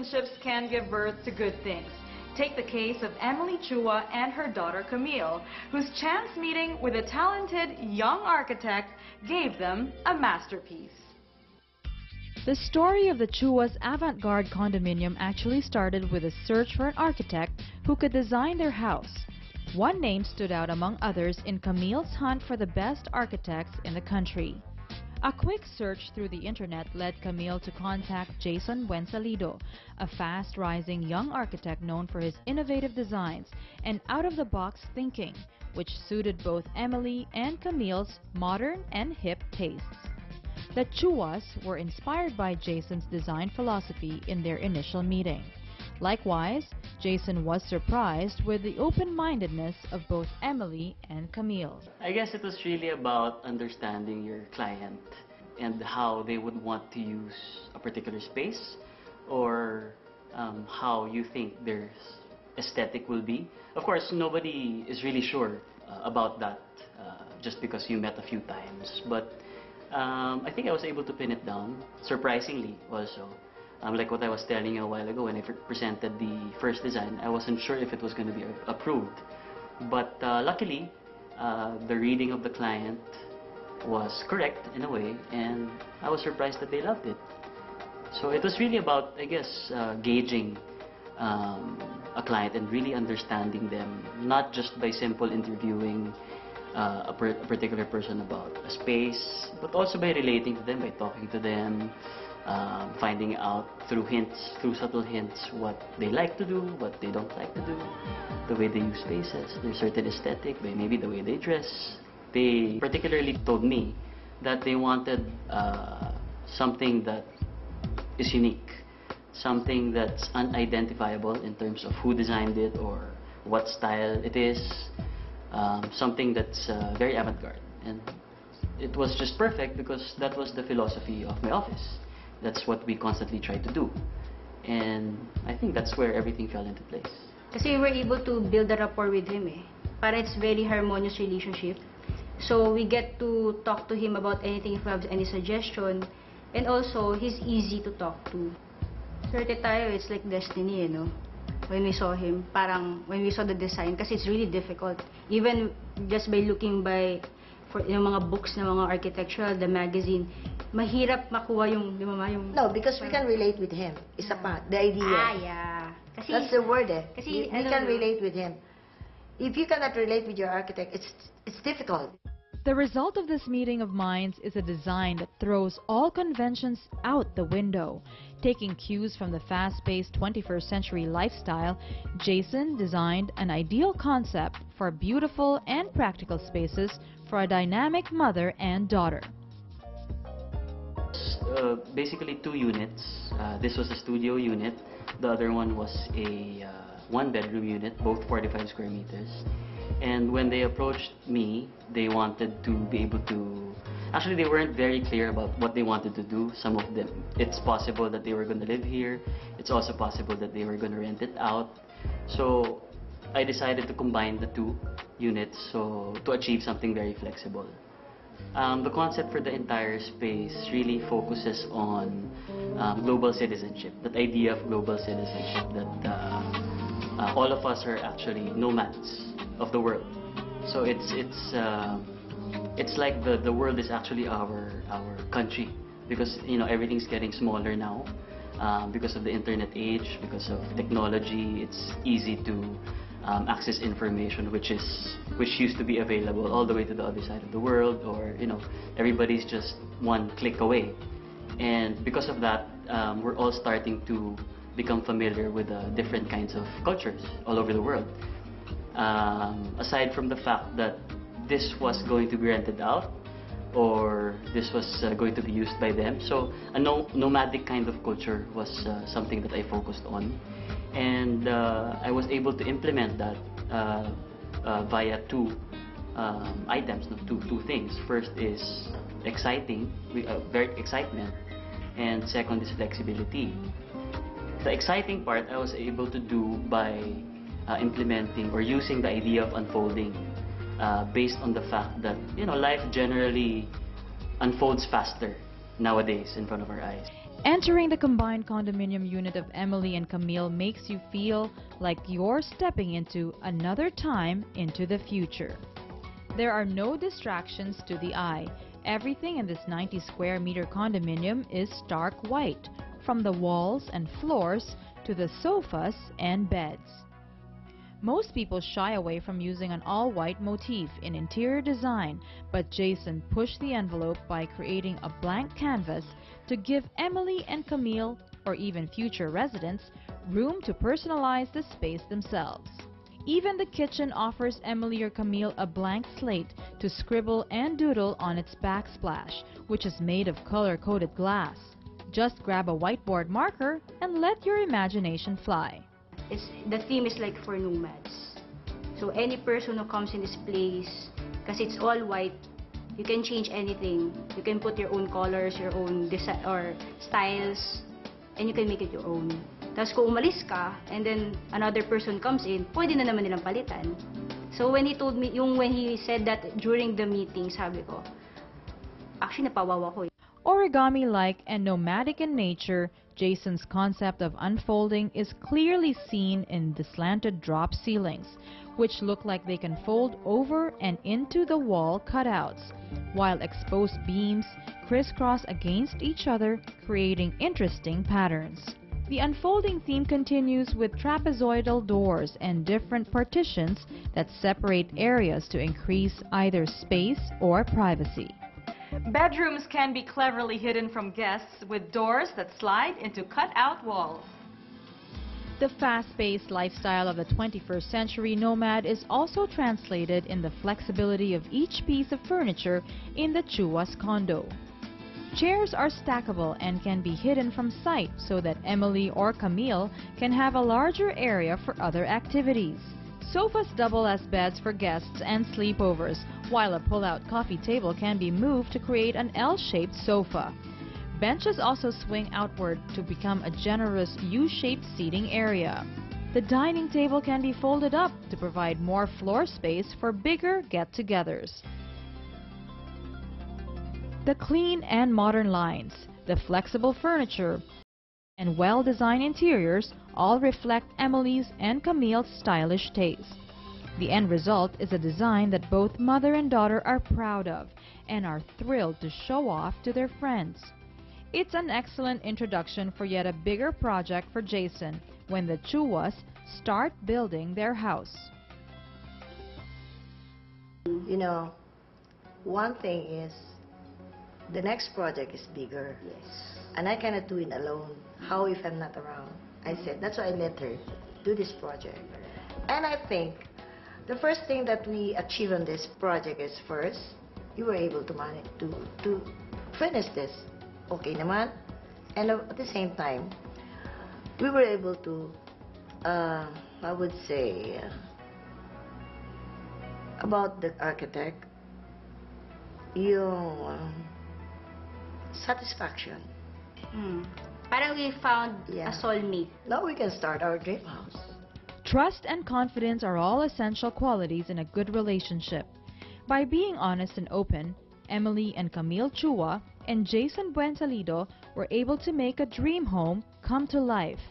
relationships can give birth to good things. Take the case of Emily Chua and her daughter Camille, whose chance meeting with a talented young architect gave them a masterpiece. The story of the Chua's avant-garde condominium actually started with a search for an architect who could design their house. One name stood out among others in Camille's hunt for the best architects in the country. A quick search through the internet led Camille to contact Jason Buensalido, a fast-rising young architect known for his innovative designs and out-of-the-box thinking, which suited both Emily and Camille's modern and hip tastes. The Chuas were inspired by Jason's design philosophy in their initial meeting. Likewise, Jason was surprised with the open-mindedness of both Emily and Camille. I guess it was really about understanding your client and how they would want to use a particular space, or how you think their aesthetic will be. Of course, nobody is really sure about that just because you met a few times. But I think I was able to pin it down, surprisingly also. Like what I was telling you a while ago when I presented the first design, I wasn't sure if it was going to be approved. But luckily, the reading of the client was correct in a way, and I was surprised that they loved it. So it was really about, I guess, gauging a client and really understanding them, not just by simple interviewing a particular person about a space, but also by relating to them, by talking to them, finding out through hints, through subtle hints, what they like to do, what they don't like to do, the way they use spaces, their certain aesthetic, maybe the way they dress. They particularly told me that they wanted something that is unique, something that's unidentifiable in terms of who designed it or what style it is, something that's very avant-garde. And it was just perfect because that was the philosophy of my office. That's what we constantly try to do. And I think that's where everything fell into place. Kasi we were able to build a rapport with him eh. Para it's very harmonious relationship. So we get to talk to him about anything if we have any suggestion. And also, he's easy to talk to. Swerte tayo, it's like destiny, you know. When we saw him, parang when we saw the design, kasi it's really difficult. Even just by looking for yung mga books na mga architectural, the magazine, mahirap makuha yung, di ba, yung... No, because we can relate with him. Isa pa, the idea. Yeah. Kasi, that's the word eh. Kasi, we can relate with him. If you cannot relate with your architect, it's difficult. The result of this meeting of minds is a design that throws all conventions out the window. Taking cues from the fast-paced 21st century lifestyle, Jason designed an ideal concept for beautiful and practical spaces for a dynamic mother and daughter. Basically 2 units. This was a studio unit. The other one was a one-bedroom unit, both 45 square meters. And when they approached me, they wanted to be able to... Actually, they weren't very clear about what they wanted to do. Some of them, it's possible that they were going to live here. It's also possible that they were going to rent it out. So I decided to combine the 2 units to achieve something very flexible. The concept for the entire space really focuses on global citizenship, that idea of global citizenship, that all of us are actually nomads of the world. So it's like the world is actually our country, because everything's getting smaller now because of the internet age, because of technology. It's easy to access information which used to be available all the way to the other side of the world, or everybody's just one click away. And because of that, we're all starting to become familiar with different kinds of cultures all over the world. Aside from the fact that this was going to be rented out, or this was going to be used by them, so a nomadic kind of culture was something that I focused on. And I was able to implement that via 2 items, two things. First is excitement, and second is flexibility. The exciting part I was able to do by implementing or using the idea of unfolding, based on the fact that life generally unfolds faster nowadays in front of our eyes. Entering the combined condominium unit of Emily and Camille makes you feel like you're stepping into another time into the future. There are no distractions to the eye. Everything in this 90 square meter condominium is stark white, from the walls and floors to the sofas and beds. Most people shy away from using an all-white motif in interior design, but Jason pushed the envelope by creating a blank canvas to give Emily and Camille, or even future residents, room to personalize the space themselves. Even the kitchen offers Emily or Camille a blank slate to scribble and doodle on its backsplash, which is made of color-coded glass. Just grab a whiteboard marker and let your imagination fly. The theme is like for nomads. So any person who comes in this place, because it's all white, you can change anything. You can put your own colors, your own design or styles, and you can make it your own. Tapos kung umalis ka, and then another person comes in, pwede na naman nilang palitan. So when he told me, when he said that during the meeting, sabi ko, actually napawawa ko. Origami-like and nomadic in nature, Jason's concept of unfolding is clearly seen in the slanted drop ceilings, which look like they can fold over and into the wall cutouts, while exposed beams crisscross against each other, creating interesting patterns. The unfolding theme continues with trapezoidal doors and different partitions that separate areas to increase either space or privacy. Bedrooms can be cleverly hidden from guests with doors that slide into cut-out walls. The fast-paced lifestyle of the 21st century nomad is also translated in the flexibility of each piece of furniture in the Chua's condo. Chairs are stackable and can be hidden from sight so that Emily or Camille can have a larger area for other activities. Sofas double as beds for guests and sleepovers, while a pull-out coffee table can be moved to create an L-shaped sofa. Benches also swing outward to become a generous U-shaped seating area. The dining table can be folded up to provide more floor space for bigger get-togethers. The clean and modern lines, the flexible furniture, and well-designed interiors all reflect Emily's and Camille's stylish taste. The end result is a design that both mother and daughter are proud of and are thrilled to show off to their friends. It's an excellent introduction for yet a bigger project for Jason when the Chuas start building their house. You know, one thing is, the next project is bigger. Yes. And I cannot do it alone. How if I'm not around? I said, that's why I let her do this project. And I think the first thing that we achieve on this project is first, you were able to manage to finish this. Okay naman. And at the same time, we were able to, I would say, about the architect, yung satisfaction. Parang we found Yeah. a soulmate. Now we can start our dream house. Trust and confidence are all essential qualities in a good relationship. By being honest and open, Emily and Camille Chua and Jason Buensalido were able to make a dream home come to life.